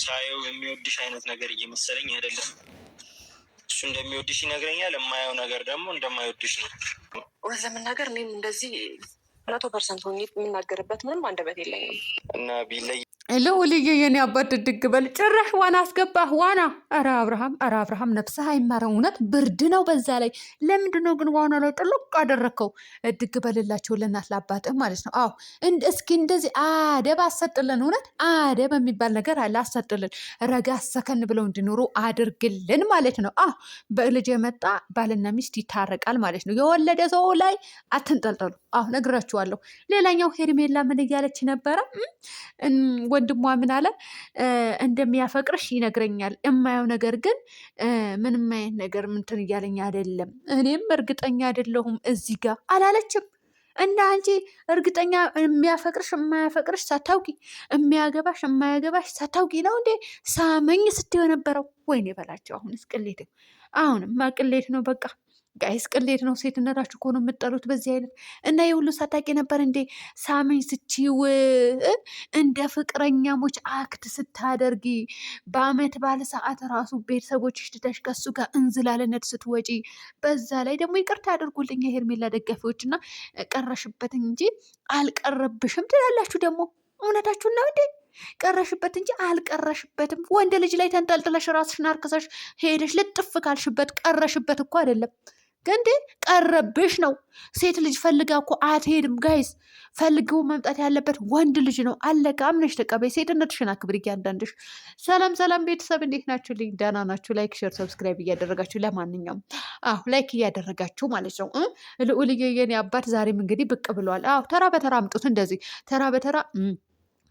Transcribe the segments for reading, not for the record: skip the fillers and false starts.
ሳየው የሚወድሽ አይነት ነገር እየመሰለኝ አይደለም። እሱ እንደሚወድሽ ይነግረኛል፣ የማየው ነገር ደግሞ እንደማይወድሽ ነው። እውነት ለመናገር እኔም እንደዚህ 100% ሆኜ የምናገርበት ምንም አንደበት የለኝም እና ቢለይ ልዑልዬ የኔ አባት ድግ በል። ጭራሽ ዋና አስገባህ ዋና። ኧረ አብርሃም ነፍስህ አይማረው። እውነት ብርድ ነው በዛ ላይ። ለምንድን ነው ግን ዋና ላይ ጥልቅ አደረግከው? ድግ በልላቸው ለእናት ለአባትህ ማለት ነው። አዎ እስኪ እንደዚህ አደብ አሰጥልን። እውነት አደብ የሚባል ነገር አለ። አሰጥልን፣ ረጋ ሰከን ብለው እንዲኖሩ አድርግልን ማለት ነው። በልጅ የመጣ ባልና ሚስት ይታረቃል ማለት ነው። የወለደ ሰው ላይ አትንጠልጠሉ። ነግራችኋለሁ። ሌላኛው ሄርሜላ ምን እያለች ነበረ? ወንድሟ ምን አለ? እንደሚያፈቅርሽ ይነግረኛል። የማየው ነገር ግን ምንም አይነት ነገር ምንትን እያለኝ አይደለም። እኔም እርግጠኛ አይደለሁም እዚህ ጋር አላለችም። እና አንቺ እርግጠኛ የሚያፈቅርሽ የማያፈቅርሽ ሳታውቂ፣ የሚያገባሽ የማያገባሽ ሳታውቂ ነው እንዴ ሳመኝ ስትይው የነበረው? ወይኔ በላቸው። አሁንማ ቅሌት ነው በቃ ጋይስ፣ ቅሌት ነው። ሴትነታችሁ እኮ ነው የምጠሉት በዚህ አይነት። እና የሁሉ ሳታውቂ ነበር እንዴ ሳመኝ ስትይው እንደ ፍቅረኛሞች አክት ስታደርጊ በአመት ባለ ሰዓት ራሱ ቤተሰቦችሽ ትተሽ ከሱ ጋር እንዝላልነት ስትወጪ፣ በዛ ላይ ደግሞ ይቅርታ ያደርጉልኝ የሄርሜላ ደጋፊዎች እና ቀረሽበት እንጂ አልቀረብሽም ትላላችሁ ደግሞ። እውነታችሁን ነው እንዴ? ቀረሽበት እንጂ አልቀረሽበትም። ወንድ ልጅ ላይ ተንጠልጥለሽ ራስሽን አርክሰሽ ሄደሽ ልጥፍ ካልሽበት ቀረሽበት እኮ አይደለም ገንዴ ቀረብሽ ነው። ሴት ልጅ ፈልጋ እኮ አትሄድም ጋይስ። ፈልገው መምጣት ያለበት ወንድ ልጅ ነው። አለቀ። አምነሽ ተቀበይ። ሴትነትሽን አክብሪ እያንዳንድሽ። ሰላም ቤተሰብ እንዴት ናችሁ? ልኝ ደህና ናችሁ? ላይክ ሼር ሰብስክራይብ እያደረጋችሁ ለማንኛውም ላይክ እያደረጋችሁ ማለት ነው። ልዑልዬ የኔ አባት ዛሬም እንግዲህ ብቅ ብሏል። ተራ በተራ አምጡት። እንደዚህ ተራ በተራ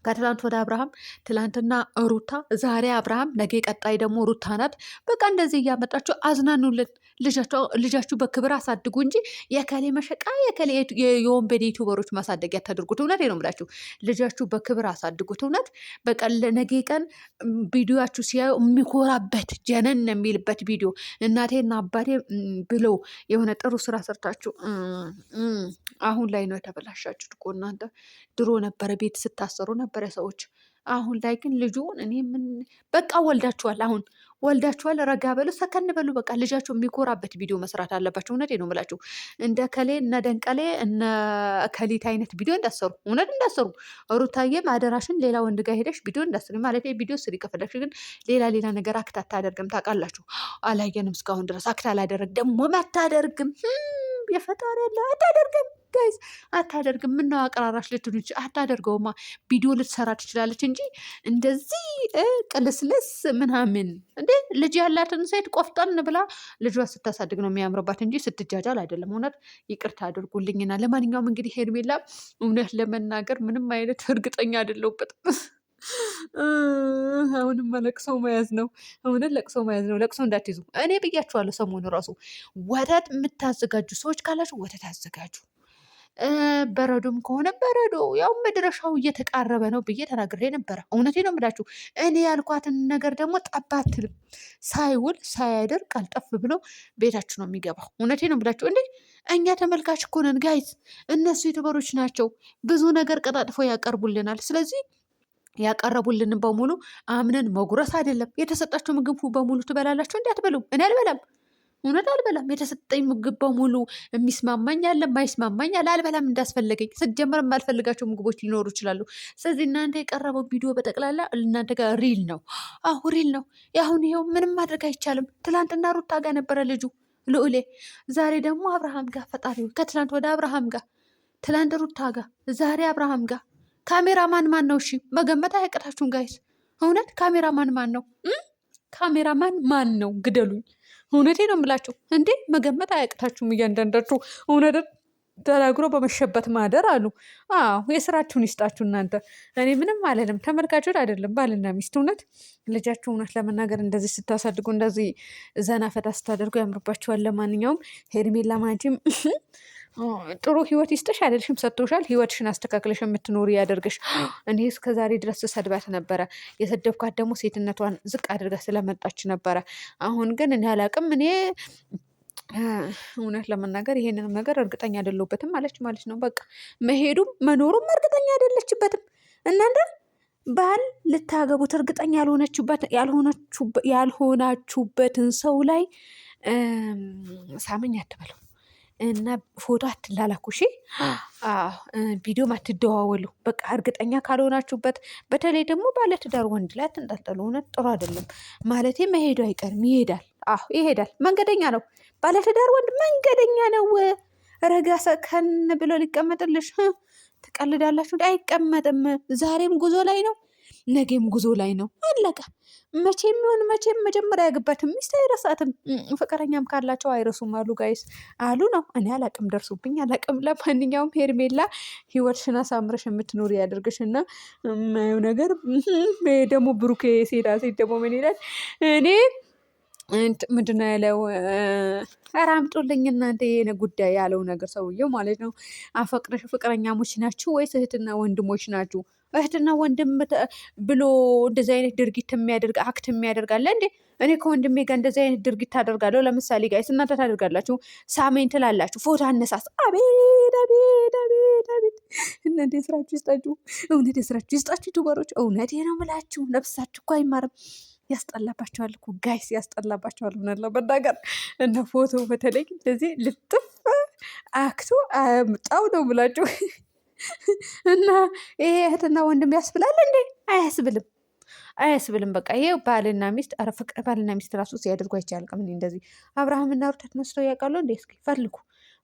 ከትላንት ወደ አብርሃም፣ ትላንትና ሩታ፣ ዛሬ አብርሃም፣ ነገ ቀጣይ ደግሞ ሩታ ናት። በቃ እንደዚህ እያመጣችሁ አዝናኑልን። ልጃችሁ በክብር አሳድጉ እንጂ የከሌ መሸቃ የከሌ የወንበዴ ዩቱበሮች ማሳደግ ያታድርጉት። እውነት ነው የምላችሁ። ልጃችሁ በክብር አሳድጉት። እውነት በቃ ነገ ቀን ቪዲዮችሁ ሲያዩ የሚኮራበት ጀነን የሚልበት ቪዲዮ እናቴና አባቴ ብሎ የሆነ ጥሩ ስራ ሰርታችሁ አሁን ላይ ነው የተበላሻችሁት እኮ እናንተ። ድሮ ነበረ ቤት ስታሰሩ ነበረ ሰዎች። አሁን ላይ ግን ልጁን እኔ ምን በቃ ወልዳችኋል። አሁን ወልዳችኋል። ረጋ በሉ፣ ሰከን በሉ። በቃ ልጃቸው የሚኮራበት ቪዲዮ መስራት አለባቸው። እውነቴ ነው የምላችሁ። እንደ ከሌ እነ ደንቀሌ እነ ከሊት አይነት ቪዲዮ እንዳሰሩ፣ እውነት እንዳሰሩ። ሩታዬም አደራሽን ሌላ ወንድ ጋር ሄደሽ ቪዲዮ እንዳሰሩ ማለት ቪዲዮ ስሪ ከፈለግሽ፣ ግን ሌላ ነገር አክት አታደርግም። ታውቃላችሁ። አላየንም እስካሁን ድረስ አክት አላደረግ ደግሞ አታደርግም። የፈጣሪ ያለ አታደርግም ጋይዝ አታደርግም። ምነው አቀራራሽ ልትሆን አታደርገውማ። ቪዲዮ ልትሰራ ትችላለች እንጂ እንደዚህ ቅልስልስ ምናምን እንዴ። ልጅ ያላትን ሴት ቆፍጠን ብላ ልጇ ስታሳድግ ነው የሚያምርባት እንጂ ስትጃጃል አይደለም። እውነት ይቅርታ አድርጉልኝና ለማንኛውም እንግዲህ ሄርሜላ እውነት ለመናገር ምንም አይነት እርግጠኛ አይደለሁበትም። አሁንም ለቅሰው መያዝ ነው። እውነት ለቅሰው መያዝ ነው። ለቅሰው እንዳትይዙ እኔ ብያችኋለሁ። ሰሞኑ ራሱ ወተት የምታዘጋጁ ሰዎች ካላችሁ ወተት አዘጋጁ። በረዶም ከሆነ በረዶ፣ ያው መድረሻው እየተቃረበ ነው ብዬ ተናግሬ ነበረ። እውነቴ ነው የምላችሁ። እኔ ያልኳትን ነገር ደግሞ ጠባትልም ሳይውል ሳያድር ቀልጠፍ ብሎ ቤታችሁ ነው የሚገባው። እውነቴ ነው የምላችሁ። እንዴ እኛ ተመልካች እኮ ነን ጋይዝ። እነሱ ዩቱበሮች ናቸው። ብዙ ነገር ቀጣጥፎ ያቀርቡልናል። ስለዚህ ያቀረቡልንን በሙሉ አምነን መጉረስ አይደለም። የተሰጣችሁ ምግብ በሙሉ ትበላላችሁ? እንዲ አትበሉም። እኔ አልበላም፣ እውነት አልበላም። የተሰጠኝ ምግብ በሙሉ የሚስማማኝ አለ፣ የማይስማማኝ አለ። አልበላም እንዳስፈለገኝ። ስትጀምር የማልፈልጋቸው ምግቦች ሊኖሩ ይችላሉ። ስለዚህ እናንተ የቀረበው ቪዲዮ በጠቅላላ እናንተ ጋር ሪል ነው። ሪል ነው። አሁን ይኸው ምንም ማድረግ አይቻልም። ትላንትና ሩታ ጋር ነበረ ልጁ ልዑሌ፣ ዛሬ ደግሞ አብርሃም ጋር። ፈጣሪ ከትላንት ወደ አብርሃም ጋር፣ ትላንት ሩታ ጋር፣ ዛሬ አብርሃም ጋር። ካሜራማን ማን ነው? እሺ መገመት አያቅታችሁም ጋይስ። እውነት ካሜራማን ማን ነው? ካሜራማን ማን ነው? ግደሉኝ። እውነቴ ነው የምላችሁ። እንዴ መገመት አያቅታችሁም እያንዳንዳችሁ። እውነት ተናግሮ በመሸበት ማደር አሉ። የስራችሁን ይስጣችሁ እናንተ። እኔ ምንም አለንም። ተመልካቾች አይደለም ባልና ሚስት። እውነት ልጃችሁ እውነት ለመናገር እንደዚህ ስታሳድጉ፣ እንደዚህ ዘና ፈታ ስታደርጉ ያምርባችኋል። ለማንኛውም ሄርሜላ ማንቺም ጥሩ ህይወት ይስጥሽ። አይደልሽም? ሰጥቶሻል። ህይወትሽን አስተካክለሽ የምትኖሪ ያደርግሽ። እኔ እስከዛሬ ድረስ ሰድባት ነበረ። የሰደብኳት ደግሞ ሴትነቷን ዝቅ አድርጋ ስለመጣች ነበረ። አሁን ግን እኔ አላቅም። እኔ እውነት ለመናገር ይሄንንም ነገር እርግጠኛ አይደለሁበትም ማለት ነው። በቃ መሄዱም መኖሩም እርግጠኛ አይደለችበትም እናንተ። ባል ልታገቡት እርግጠኛ ያልሆናችሁበትን ሰው ላይ ሳመኝ አትበለው እና ፎቶ አትላላኩ። እሺ ቪዲዮም አትደዋወሉ። በቃ እርግጠኛ ካልሆናችሁበት፣ በተለይ ደግሞ ባለትዳር ወንድ ላይ አትንጠልጠሉ። እውነት ጥሩ አይደለም። ማለቴ መሄዱ አይቀርም፣ ይሄዳል። ይሄዳል። መንገደኛ ነው። ባለትዳር ወንድ መንገደኛ ነው። ረጋ ሰከን ብሎ ሊቀመጥልሽ ትቀልዳላችሁ። አይቀመጥም። ዛሬም ጉዞ ላይ ነው፣ ነገም ጉዞ ላይ ነው። አለቀ። መቼም ይሁን መቼም መጀመሪያ ያገባትም ሚስት አይረሳትም። ፍቅረኛም ካላቸው አይረሱም አሉ ጋይስ አሉ ነው። እኔ አላቅም፣ ደርሶብኝ አላቅም። ለማንኛውም ሄርሜላ ህይወትሽን አሳምረሽ የምትኖር ያደርግሽ እና የማየው ነገር ደግሞ ብሩኬ ሴት ደግሞ ምን ይላል? እኔ ምንድን ነው ያለው? ኧረ አምጡልኝ እናንተ ይሄን ጉዳይ ያለው ነገር ሰውየው ማለት ነው። ፍቅረኛሞች ናችሁ ወይስ እህትና ወንድሞች ናችሁ? እህትና ወንድም ብሎ እንደዚህ አይነት ድርጊት የሚያደርግ አክት የሚያደርጋለ እንዴ? እኔ ከወንድሜ ጋር እንደዚህ አይነት ድርጊት ታደርጋለሁ። ለምሳሌ ጋይስ እናንተ ታደርጋላችሁ፣ ሳሜን ትላላችሁ፣ ፎቶ አነሳስ። አቤት አቤት አቤት አቤት! እናንተ የስራችሁ ይስጣችሁ፣ እውነት የስራችሁ ይስጣችሁ ዩቱበሮች። እውነት ነው የምላችሁ፣ ነፍሳችሁ እኮ አይማርም። ያስጠላባቸዋል እኮ ጋይስ፣ ያስጠላባቸዋል። ምናለ መናገር እነ ፎቶ በተለይ እንደዚህ ልጥፍ አክቶ አያምጣው ነው ብላችሁ እና ይሄ እህትና ወንድም ያስብላል እንዴ? አያስብልም፣ አያስብልም። በቃ ይሄ ባልና ሚስት ባልና ሚስት ራሱ ሲያደርጉ አይቻልም። እንደዚህ አብርሃምና ሩታ ተነስተው ያውቃሉ እንዴ? እስኪ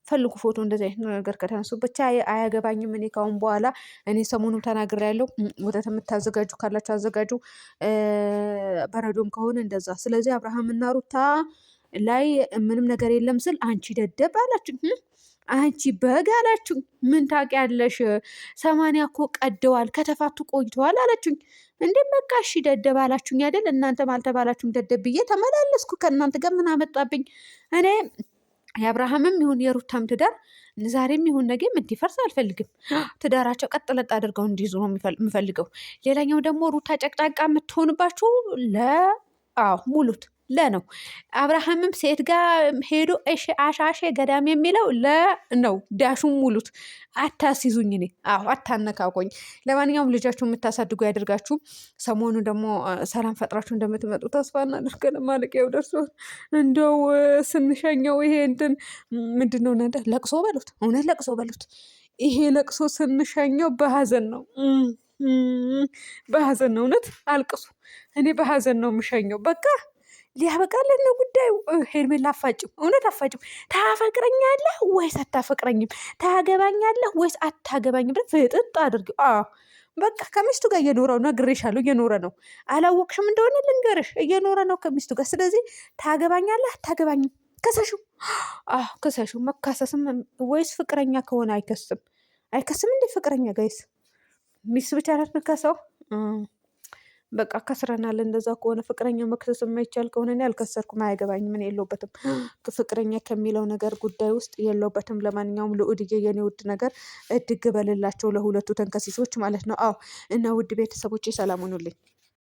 ፈልጉ ፎቶ እንደዚህ አይነት ነገር ከተነሱ ብቻ አያገባኝም። እኔ ካሁን በኋላ እኔ ሰሞኑን ተናግሬያለሁ። ወተት የምታዘጋጁ ካላችሁ አዘጋጁ፣ በረዶም ከሆነ እንደዛ። ስለዚህ አብርሃምና ሩታ ላይ ምንም ነገር የለም ስል አንቺ ደደብ አላችሁ፣ አንቺ በግ አላችሁ። ምን ታውቂያለሽ? 80 እኮ ቀደዋል፣ ከተፋቱ ቆይተዋል አላችሁኝ። እንዴ በቃ እሺ ደደብ አላችሁኝ አይደል? እናንተም አልተባላችሁም ደደብ ብዬ ተመላለስኩ። ከእናንተ ጋር ምን አመጣብኝ? እኔ የአብርሃምም ይሁን የሩታም ትዳር ዛሬም ይሁን ነገም እንዲፈርስ አልፈልግም። ትዳራቸው ቀጥ ለጥ አድርገው እንዲይዙ ነው የምፈልገው። ሌላኛው ደግሞ ሩታ ጨቅጫቃ የምትሆንባችሁ ሙሉት ነው። አብርሃምም ሴት ጋር ሄዶ አሻሼ ገዳም የሚለው ነው። ዳሹም ሙሉት። አታስይዙኝ፣ እኔ አታነካቆኝ። ለማንኛውም ልጃችሁ የምታሳድጉ ያደርጋችሁ። ሰሞኑ ደግሞ ሰላም ፈጥራችሁ እንደምትመጡ ተስፋ እናደርጋለን። ማለቂያው ደርሶ እንደው ስንሸኘው ይሄ እንትን ምንድን ነው እናንተ ለቅሶ በሉት፣ እውነት ለቅሶ በሉት። ይሄ ለቅሶ ስንሸኘው በሀዘን ነው፣ በሀዘን ነው። እውነት አልቅሱ። እኔ በሀዘን ነው የምሸኘው። በቃ ሊያበቃልን ነው ጉዳዩ። ሄርሜላ አፋጭም፣ እውነት አፋጭም። ታፈቅረኛለህ ወይስ አታፈቅረኝም? ታገባኛለህ ወይስ አታገባኝም? ፍጥጥ አድርግ። በቃ ከሚስቱ ጋር እየኖረ ነው። ነግሬሻለሁ፣ እየኖረ ነው። አላወቅሽም እንደሆነ ልንገርሽ፣ እየኖረ ነው ከሚስቱ ጋር። ስለዚህ ታገባኛለህ አታገባኝም? ከሰሹ። ከሰሹ። መካሰስም ወይስ ፍቅረኛ ከሆነ አይከስም እንዴ? ፍቅረኛ ጋይስ ሚስት ብቻ ናት መካሰው። በቃ ከስረናል። እንደዛ ከሆነ ፍቅረኛ መክሰስ የማይቻል ከሆነ እኔ አልከሰርኩም፣ አያገባኝም። ምን የለውበትም፣ ፍቅረኛ ከሚለው ነገር ጉዳይ ውስጥ የለውበትም። ለማንኛውም ልዑድዬ የኔ ውድ ነገር እድግ በልላቸው ለሁለቱ ተንከሲሶች ማለት ነው። እና ውድ ቤተሰቦች ሰላም ሁኑልኝ።